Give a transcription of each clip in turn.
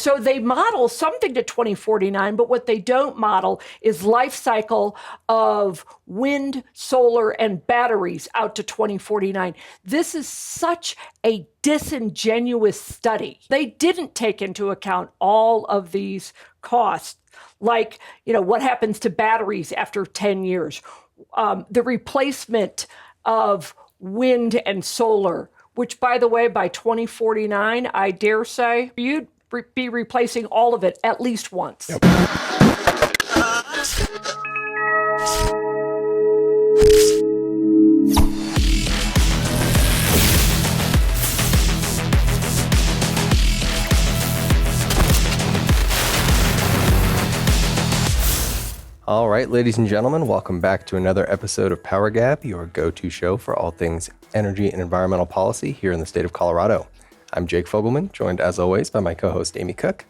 So they model something to 2049, but what they don't model is life cycle of wind, solar, and batteries out to 2049. This is such a disingenuous study. They didn't take into account all of these costs, like, what happens to batteries after 10 years, the replacement of wind and solar, which, by the way, by 2049, I dare say, you'd be replacing all of it at least once. Yep. All right, ladies and gentlemen, welcome back to another episode of PowerGab, your go-to show for all things energy and environmental policy here in the state of Colorado. I'm Jake Fogleman, joined as always by my co-host Amy Cooke.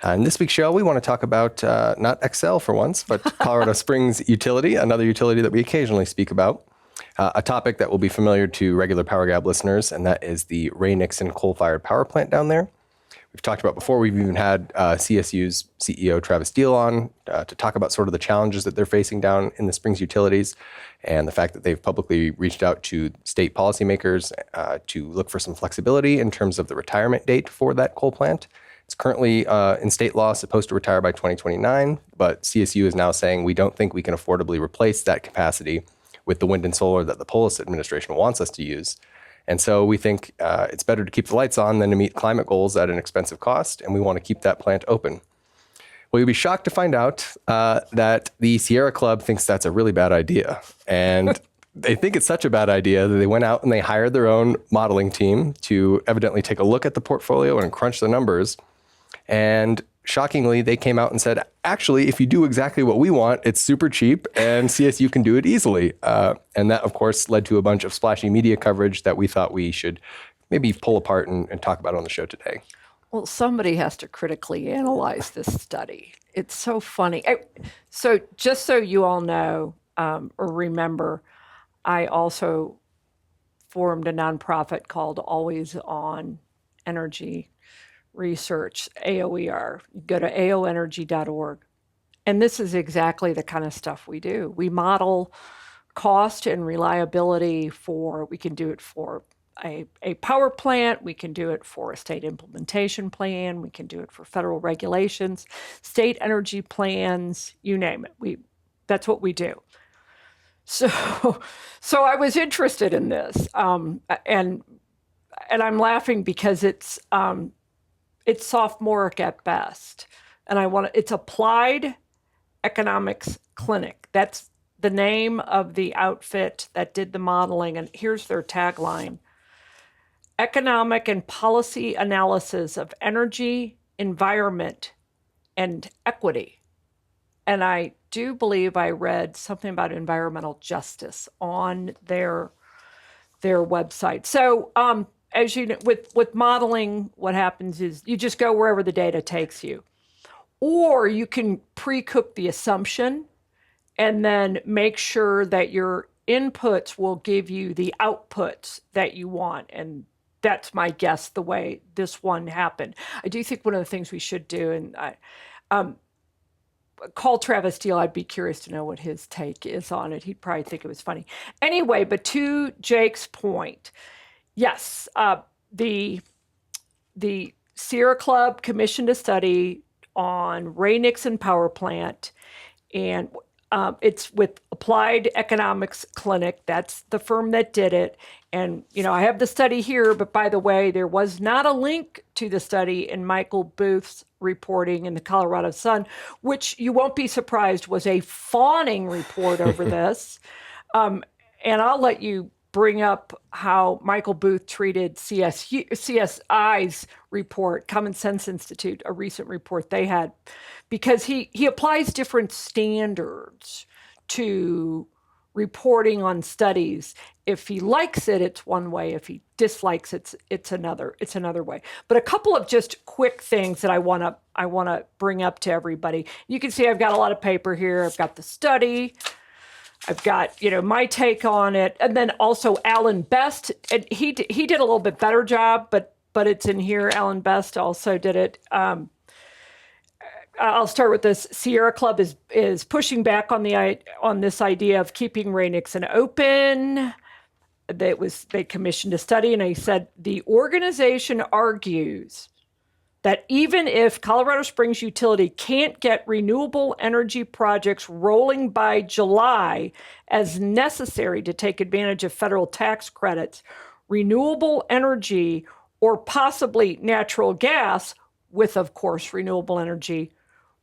In this week's show, we want to talk about not Excel for once, but Colorado Springs Utility, another utility that we occasionally speak about, a topic that will be familiar to regular PowerGab listeners, and that is the Ray Nixon coal-fired power plant down there. We've talked about before, we've even had CSU's CEO Travis Deal on to talk about sort of the challenges that they're facing down in the Springs utilities and the fact that they've publicly reached out to state policymakers to look for some flexibility in terms of the retirement date for that coal plant. It's currently in state law supposed to retire by 2029, but CSU is now saying we don't think we can affordably replace that capacity with the wind and solar that the Polis administration wants us to use. And so we think it's better to keep the lights on than to meet climate goals at an expensive cost, and we want to keep that plant open. Well, you'll be shocked to find out that the Sierra Club thinks that's a really bad idea. And they think it's such a bad idea that they went out and they hired their own modeling team to evidently take a look at the portfolio and crunch the numbers. And shockingly, they came out and said, actually, if you do exactly what we want, it's super cheap and CSU can do it easily. And that, of course, led to a bunch of splashy media coverage that we thought we should maybe pull apart and talk about on the show today. Well, somebody has to critically analyze this study. It's so funny. So just so you all know or remember, I also formed a nonprofit called Always On Energy Research, AOER. You go to aoenergy.org. And this is exactly the kind of stuff we do. We model cost and reliability we can do it for a power plant, we can do it for a state implementation plan, we can do it for federal regulations, state energy plans, you name it. That's what we do. So I was interested in this, and I'm laughing because it's sophomoric at best, and it's Applied Economics Clinic. That's the name of the outfit that did the modeling, and here's their tagline: Economic and Policy Analysis of Energy, Environment, and Equity. And I do believe I read something about environmental justice on their website. So as you know, with modeling, what happens is you just go wherever the data takes you. Or you can pre-cook the assumption and then make sure that your inputs will give you the outputs that you want. And that's my guess, the way this one happened. I do think one of the things we should do, and I call Travis Deal. I'd be curious to know what his take is on it. He'd probably think it was funny. Anyway, but to Jake's point, yes, the Sierra Club commissioned a study on Ray Nixon Power Plant, and it's with Applied Economics Clinic. That's the firm that did it. And, I have the study here, but by the way, there was not a link to the study in Michael Booth's reporting in the Colorado Sun, which you won't be surprised was a fawning report over this. And I'll let you bring up how Michael Booth treated CSI's report, Common Sense Institute, a recent report they had, because he applies different standards to reporting on studies. If he likes it, it's one way. If he dislikes it, it's another way. But a couple of just quick things that I want to bring up to everybody. You can see I've got a lot of paper here. I've got the study. I've got, my take on it. And then also Alan Best, and he did a little bit better job, but it's in here. Alan Best also did it. I'll start with this. Sierra Club is pushing back on this idea of keeping Ray Nixon open. They commissioned a study, and they said the organization argues that even if Colorado Springs Utility can't get renewable energy projects rolling by July as necessary to take advantage of federal tax credits, renewable energy or possibly natural gas, with, of course, renewable energy,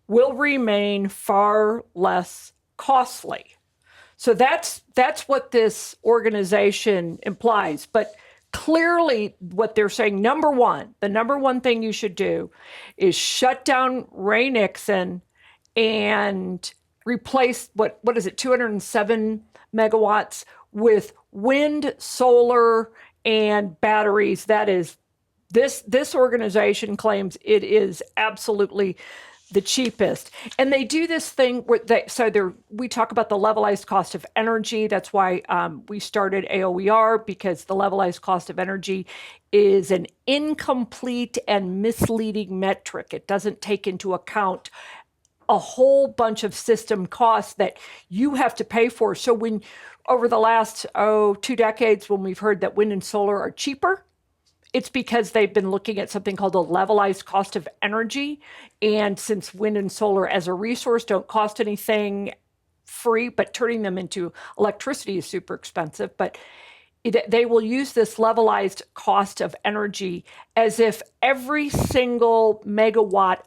will remain far less costly. So that's what this organization implies. But clearly what they're saying, the number one thing you should do is shut down Ray Nixon and replace, what is it, 207 megawatts with wind, solar, and batteries. That is, this organization claims it is absolutely the cheapest. And they do this thing where we talk about the levelized cost of energy. That's why we started AOER, because the levelized cost of energy is an incomplete and misleading metric. It doesn't take into account a whole bunch of system costs that you have to pay for. So when over the last 2 decades, when we've heard that wind and solar are cheaper, it's because they've been looking at something called a levelized cost of energy. And since wind and solar as a resource don't cost anything free, but turning them into electricity is super expensive. But they will use this levelized cost of energy as if every single megawatt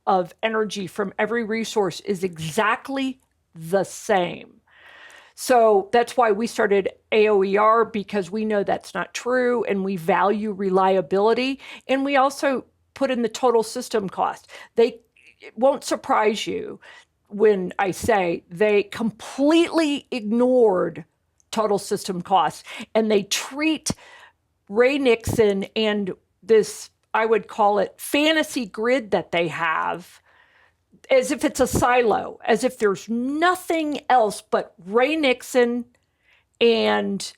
of energy from every resource is exactly the same. So that's why we started AOER, because we know that's not true, and we value reliability. And we also put in the total system cost. It won't surprise you when I say they completely ignored total system costs, and they treat Ray Nixon and this, I would call it, fantasy grid that they have as if it's a silo, as if there's nothing else but Ray Nixon and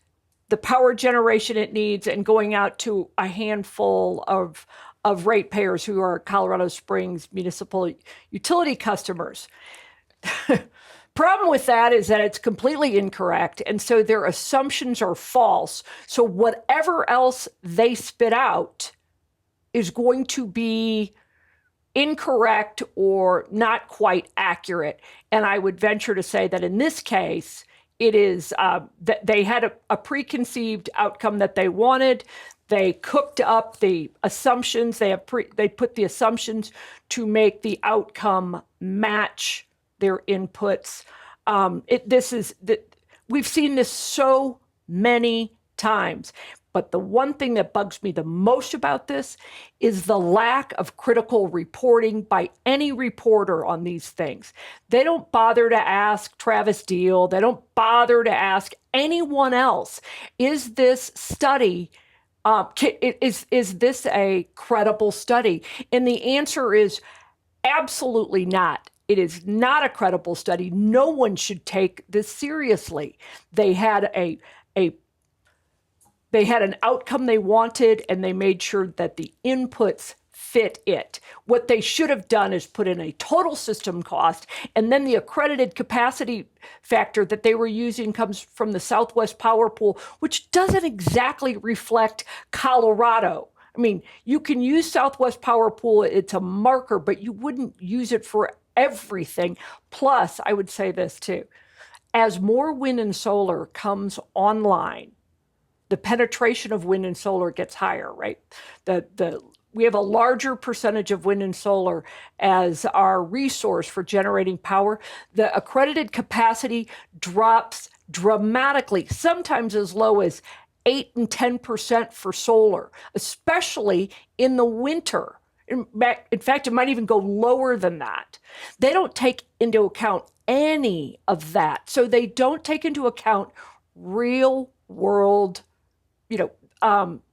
the power generation it needs, and going out to a handful of ratepayers who are Colorado Springs municipal utility customers. Problem with that is that it's completely incorrect, and so their assumptions are false. So whatever else they spit out is going to be incorrect or not quite accurate. And I would venture to say that in this case, it is that they had a preconceived outcome that they wanted. They cooked up the assumptions. They put the assumptions to make the outcome match their inputs. We've seen this so many times. But the one thing that bugs me the most about this is the lack of critical reporting by any reporter on these things. They don't bother to ask Travis Deal. They don't bother to ask anyone else, is this study, is this a credible study? And the answer is absolutely not. It is not a credible study. No one should take this seriously. They had an outcome they wanted, and they made sure that the inputs fit it. What they should have done is put in a total system cost, and then the accredited capacity factor that they were using comes from the Southwest Power Pool, which doesn't exactly reflect Colorado. I mean, you can use Southwest Power Pool, it's a marker, but you wouldn't use it for everything. Plus, I would say this too, as more wind and solar comes online, the penetration of wind and solar gets higher, right? We have a larger percentage of wind and solar as our resource for generating power. The accredited capacity drops dramatically, sometimes as low as 8 and 10% for solar, especially in the winter. In fact, it might even go lower than that. They don't take into account any of that. So they don't take into account real world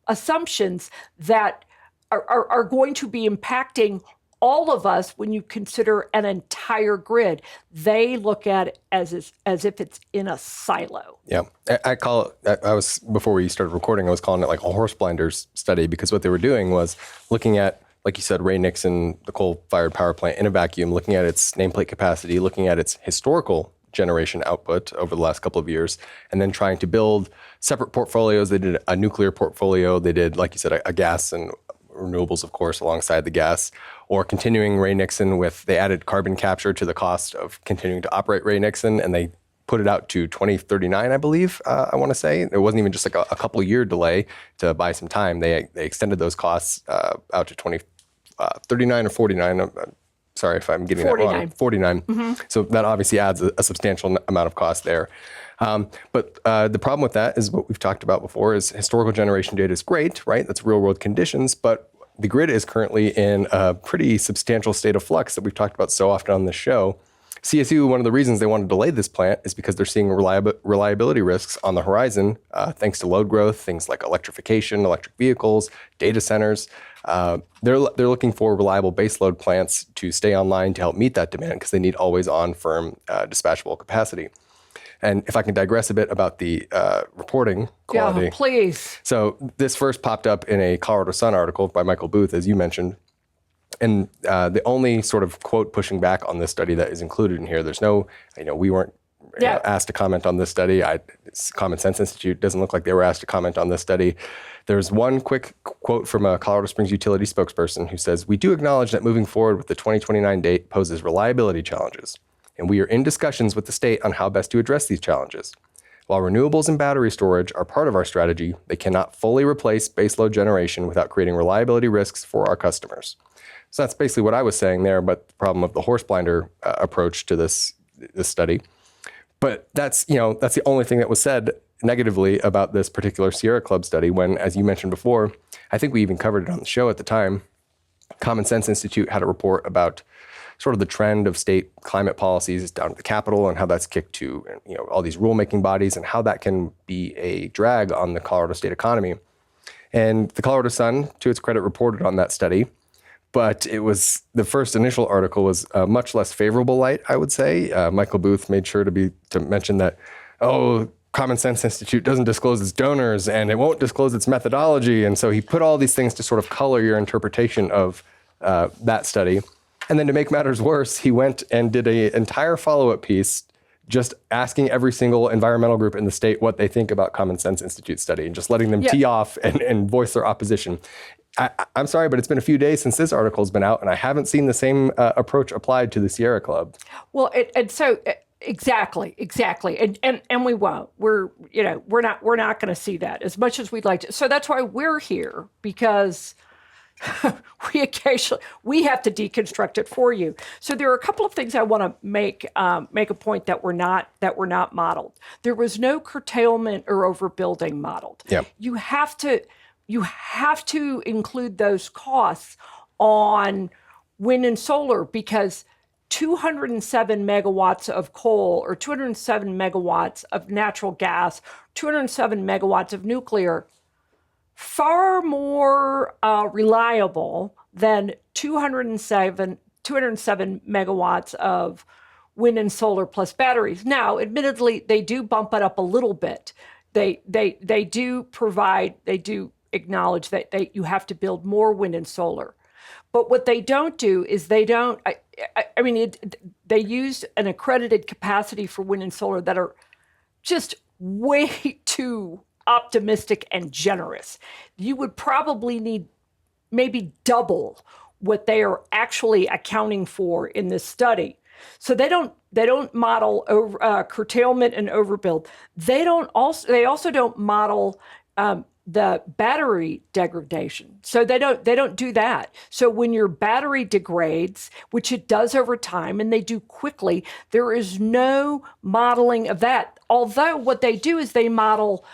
assumptions that are going to be impacting all of us when you consider an entire grid. They look at it as if it's in a silo. Yeah, I call it, before we started recording, I was calling it like a horse blinders study, because what they were doing was looking at like you said, Ray Nixon, the coal-fired power plant in a vacuum, looking at its nameplate capacity, looking at its historical generation output over the last couple of years, and then trying to build separate portfolios. They did a nuclear portfolio. They did, like you said, a gas and renewables, of course, alongside the gas, or continuing Ray Nixon they added carbon capture to the cost of continuing to operate Ray Nixon, and they put it out to 2039, I believe, I want to say. It wasn't even just like a couple year delay to buy some time. They extended those costs out to 2039 or 49. Sorry if I'm getting 49. That wrong. 49. Mm-hmm. So that obviously adds a substantial amount of cost there. But the problem with that is what we've talked about before is historical generation data is great, right? That's real world conditions, but the grid is currently in a pretty substantial state of flux that we've talked about so often on this show. CSU, one of the reasons they want to delay this plant is because they're seeing reliability risks on the horizon, thanks to load growth, things like electrification, electric vehicles, data centers. They're looking for reliable baseload plants to stay online to help meet that demand because they need always-on firm dispatchable capacity. And if I can digress a bit about the reporting quality. Yeah, please. So this first popped up in a Colorado Sun article by Michael Booth, as you mentioned. And the only sort of quote pushing back on this study that is included in here, there's no, we weren't asked to comment on this study. Common Sense Institute doesn't look like they were asked to comment on this study. There's one quick quote from a Colorado Springs utility spokesperson who says, "We do acknowledge that moving forward with the 2029 date poses reliability challenges, and we are in discussions with the state on how best to address these challenges. While renewables and battery storage are part of our strategy, they cannot fully replace baseload generation without creating reliability risks for our customers." So that's basically what I was saying there, but the problem of the horse blinder approach to this study. But that's the only thing that was said negatively about this particular Sierra Club study when, as you mentioned before, I think we even covered it on the show at the time, Common Sense Institute had a report about sort of the trend of state climate policies down at the Capitol and how that's kicked to all these rulemaking bodies and how that can be a drag on the Colorado state economy. And the Colorado Sun, to its credit, reported on that study. But it was the first initial article was a much less favorable light, I would say. Michael Booth made sure to mention that, Common Sense Institute doesn't disclose its donors and it won't disclose its methodology. And so he put all these things to sort of color your interpretation of that study. And then to make matters worse, he went and did an entire follow-up piece just asking every single environmental group in the state what they think about Common Sense Institute study and just letting them tee off and voice their opposition. I'm sorry, but it's been a few days since this article's been out, and I haven't seen the same approach applied to the Sierra Club. Well, exactly, and we won't. We're not going to see that as much as we'd like to. So that's why we're here, because we have to deconstruct it for you. So there are a couple of things I want to make a point that were not modeled. There was no curtailment or overbuilding modeled. Yeah. You have to include those costs on wind and solar because 207 megawatts of coal or 207 megawatts of natural gas, 207 megawatts of nuclear, far more reliable than 207 megawatts of wind and solar plus batteries. Now, admittedly, they do bump it up a little bit. They do acknowledge that you have to build more wind and solar. But what they don't do is they use an accredited capacity for wind and solar that are just way too optimistic and generous. You would probably need maybe double what they are actually accounting for in this study. So they don't model curtailment and overbuild. They also don't model the battery degradation. So they don't do that. So when your battery degrades, which it does over time, and they do quickly, there is no modeling of that. Although what they do is they model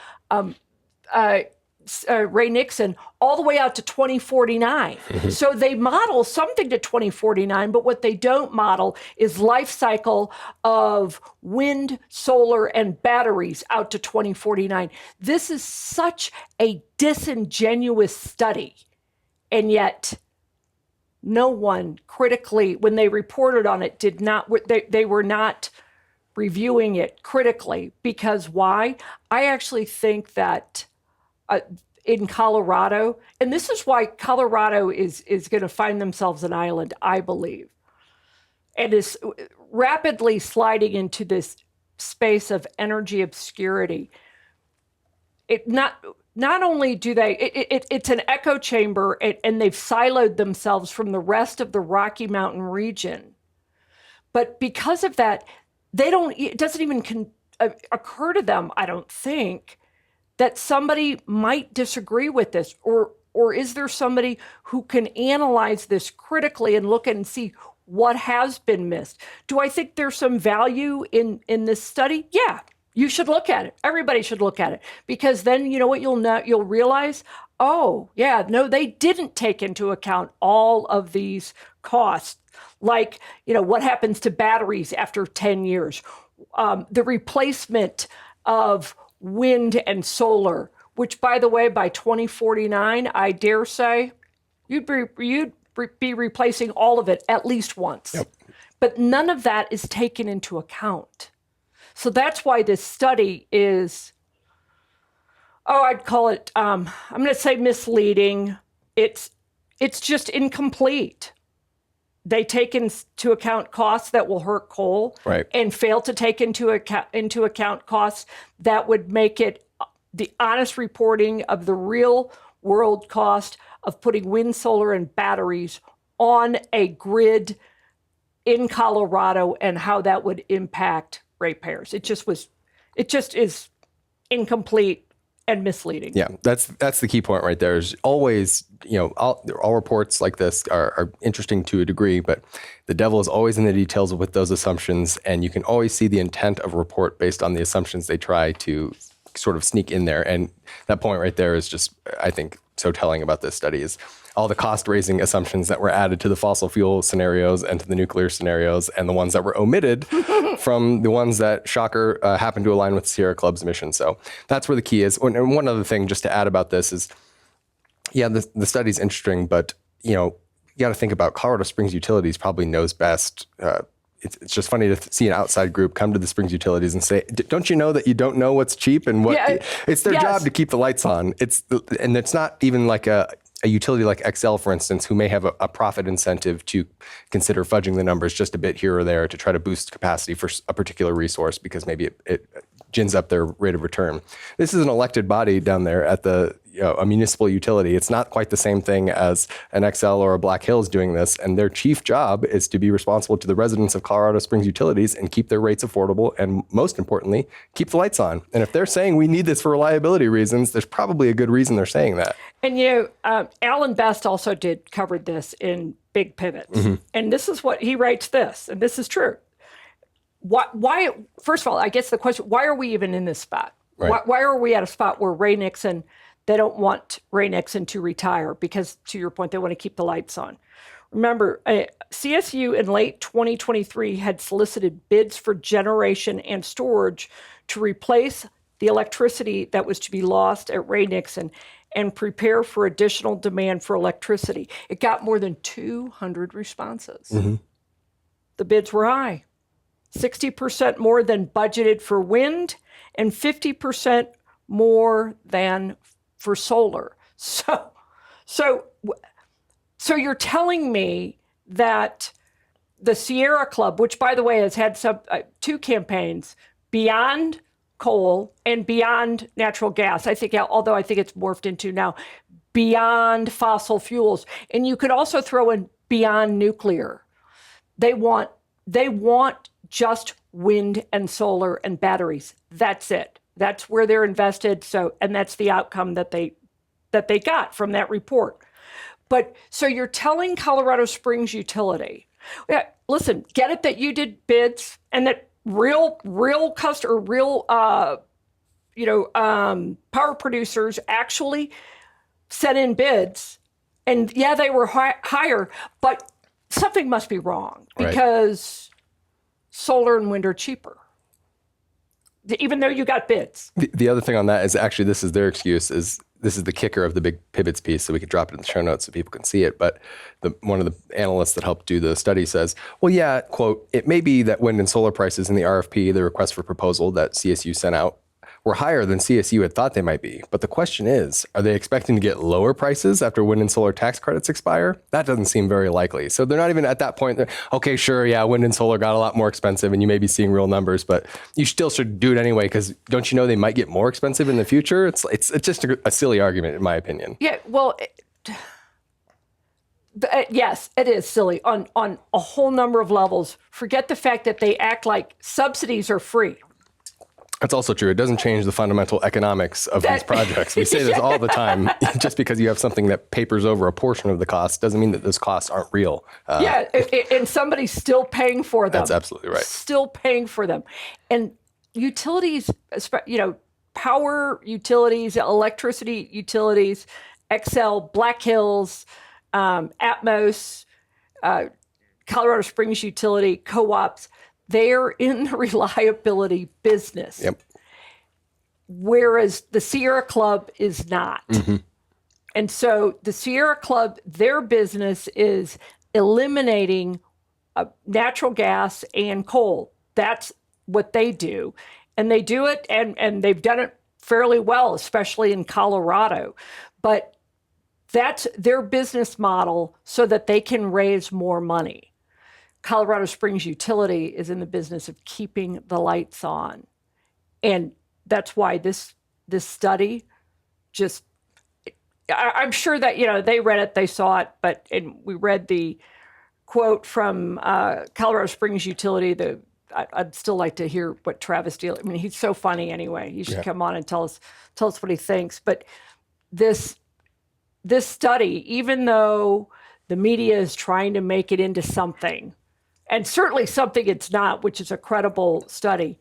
Ray Nixon all the way out to 2049. So they model something to 2049, but what they don't model is life cycle of wind, solar, and batteries out to 2049. This is such a disingenuous study, and yet no one critically, when they reported on it, they were not reviewing it critically. Because why? I actually think that in Colorado, and this is why Colorado is going to find themselves an island, I believe, and is rapidly sliding into this space of energy obscurity. Not only do it's an echo chamber, and they've siloed themselves from the rest of the Rocky Mountain region. But because of that, it doesn't even occur to them, I don't think, that somebody might disagree with this, or is there somebody who can analyze this critically and look and see what has been missed? Do I think there's some value in this study? Yeah, you should look at it. Everybody should look at it, because then you know what you'll realize. Oh, yeah, no, they didn't take into account all of these costs, like what happens to batteries after 10 years, the replacement of wind and solar, which, by the way, by 2049, I dare say, you'd be replacing all of it at least once. Yep. But none of that is taken into account. So that's why this study is, I'd call it, I'm going to say misleading. It's just incomplete. They take into account costs that will hurt coal, right, and fail to take into account costs that would make it the honest reporting of the real world cost of putting wind, solar, and batteries on a grid in Colorado, and how that would impact ratepayers. It just is incomplete and misleading. Yeah, that's the key point right there. Is always, all reports like this are interesting to a degree, but the devil is always in the details with those assumptions, and you can always see the intent of a report based on the assumptions they try to sort of sneak in there. And that point right there is just, I think, so telling about this study is all the cost-raising assumptions that were added to the fossil fuel scenarios and to the nuclear scenarios, and the ones that were omitted from the ones that, shocker, happened to align with Sierra Club's mission. So that's where the key is. And one other thing just to add about this is, yeah, the study's interesting, but you got to think about Colorado Springs Utilities probably knows best. It's just funny to see an outside group come to the Springs Utilities and say, "Don't you know that you don't know what's cheap and what?" Yeah, it's their job to keep the lights on. And it's not even like a utility like XL, for instance, who may have a profit incentive to consider fudging the numbers just a bit here or there to try to boost capacity for a particular resource because maybe it gins up their rate of return. This is an elected body down there at a municipal utility. It's not quite the same thing as an XL or a Black Hills doing this, and their chief job is to be responsible to the residents of Colorado Springs Utilities and keep their rates affordable, and most importantly, keep the lights on. And if they're saying we need this for reliability reasons, there's probably a good reason they're saying that. And Alan Best also covered this in Big Pivots, and this is what he writes this, and this is true. Why? First of all, I guess the question: why are we even in this spot? Right. Why are we at a spot where Ray Nixon? They don't want Ray Nixon to retire because, to your point, they want to keep the lights on. Remember, CSU in late 2023 had solicited bids for generation and storage to replace the electricity that was to be lost at Ray Nixon and prepare for additional demand for electricity. It got more than 200 responses. The bids were high, 60% more than budgeted for wind and 50% more than for solar. So you're telling me that the Sierra Club, which by the way has had two campaigns, beyond coal and beyond natural gas, I think, although I think it's morphed into now beyond fossil fuels, and you could also throw in beyond nuclear. They want just wind and solar and batteries. That's it. That's where they're invested. And that's the outcome that they got from that report. But so you're telling Colorado Springs Utility, listen, get it that you did bids and that real power producers actually sent in bids, and yeah, they were higher, but something must be wrong because solar and wind are cheaper. Even though you got bids. The other thing on that is actually this is their excuse. This is the kicker of the Big Pivots piece, so we could drop it in the show notes so people can see it. But one of the analysts that helped do the study says, well, yeah, quote, it may be that wind and solar prices in the RFP, the request for proposal that CSU sent out, were higher than CSU had thought they might be. But the question is, are they expecting to get lower prices after wind and solar tax credits expire? That doesn't seem very likely. So they're not even at that point. Okay, sure, yeah, wind and solar got a lot more expensive and you may be seeing real numbers, but you still should do it anyway because don't you know they might get more expensive in the future? It's just a silly argument in my opinion. Yeah, well, yes, it is silly on a whole number of levels. Forget the fact that they act like subsidies are free. That's also true. It doesn't change the fundamental economics of these projects. We say this all the time. Just because you have something that papers over a portion of the cost doesn't mean that those costs aren't real. And somebody's still paying for them. That's absolutely right. Still paying for them. And utilities, power utilities, electricity utilities, Xcel, Black Hills, Atmos, Colorado Springs Utility, co-ops, they're in the reliability business. Yep. Whereas the Sierra Club is not. Mm-hmm. And so the Sierra Club, their business is eliminating natural gas and coal. That's what they do. And they do it, and they've done it fairly well, especially in Colorado. But that's their business model so that they can raise more money. Colorado Springs Utility is in the business of keeping the lights on. And that's why this study just, I'm sure that, they read it, they saw it, and we read the quote from Colorado Springs Utility. I'd still like to hear what Travis Deal, he's so funny anyway. He should come on and tell us what he thinks. But this study, even though the media is trying to make it into something, and certainly something it's not, which is a credible study,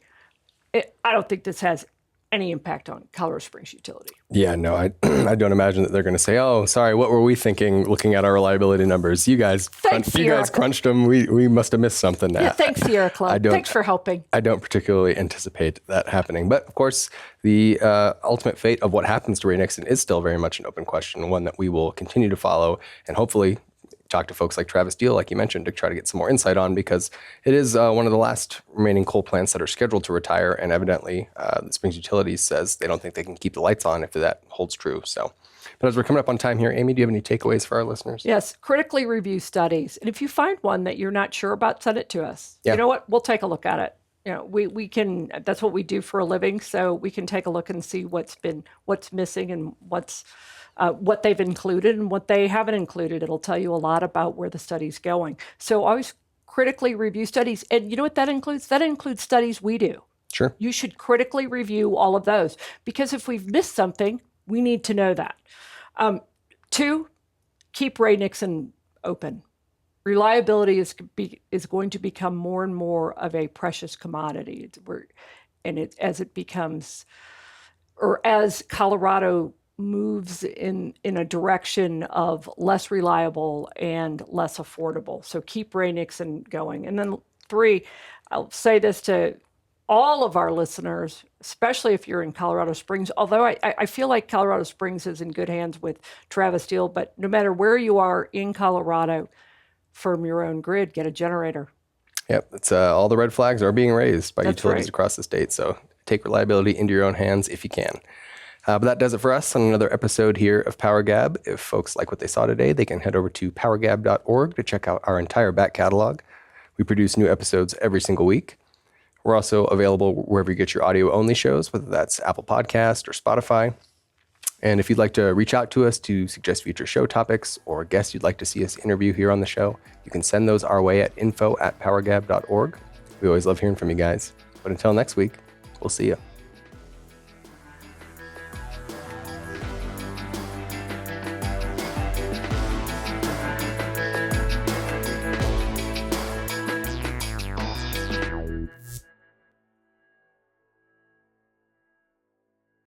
I don't think this has any impact on Colorado Springs Utility. Yeah, no, I don't imagine that they're going to say, oh, sorry, what were we thinking looking at our reliability numbers? You guys crunched them. We must have missed something. Yeah, thanks, Sierra Club. Thanks for helping. I don't particularly anticipate that happening. But of course, the ultimate fate of what happens to Ray Nixon is still very much an open question, one that we will continue to follow and hopefully talk to folks like Travis Deal, like you mentioned, to try to get some more insight on, because it is one of the last remaining coal plants that are scheduled to retire. And evidently, the Springs Utilities says they don't think they can keep the lights on if that holds true. So, but as we're coming up on time here, Amy, do you have any takeaways for our listeners? Yes. Critically review studies. And if you find one that you're not sure about, send it to us. Yeah. You know what? We'll take a look at it. We can, that's what we do for a living. So we can take a look and see what's missing and what they've included and what they haven't included. It'll tell you a lot about where the study's going. So always critically review studies. And you know what that includes? That includes studies we do. Sure. You should critically review all of those, because if we've missed something, we need to know that. 2, keep Ray Nixon open. Reliability is going to become more and more of a precious commodity. As Colorado moves in a direction of less reliable and less affordable. So keep Ray Nixon going. And then 3, I'll say this to all of our listeners, especially if you're in Colorado Springs, although I feel like Colorado Springs is in good hands with Travis Deal, but no matter where you are in Colorado, firm your own grid, get a generator. Yep, it's all the red flags are being raised by utilities across the state. So take reliability into your own hands if you can. But that does it for us on another episode here of PowerGab. If folks like what they saw today, they can head over to PowerGab.org to check out our entire back catalog. We produce new episodes every single week. We're also available wherever you get your audio-only shows, whether that's Apple Podcast or Spotify. And if you'd like to reach out to us to suggest future show topics or guests you'd like to see us interview here on the show, you can send those our way at info@powergab.org. We always love hearing from you guys. But until next week, we'll see you.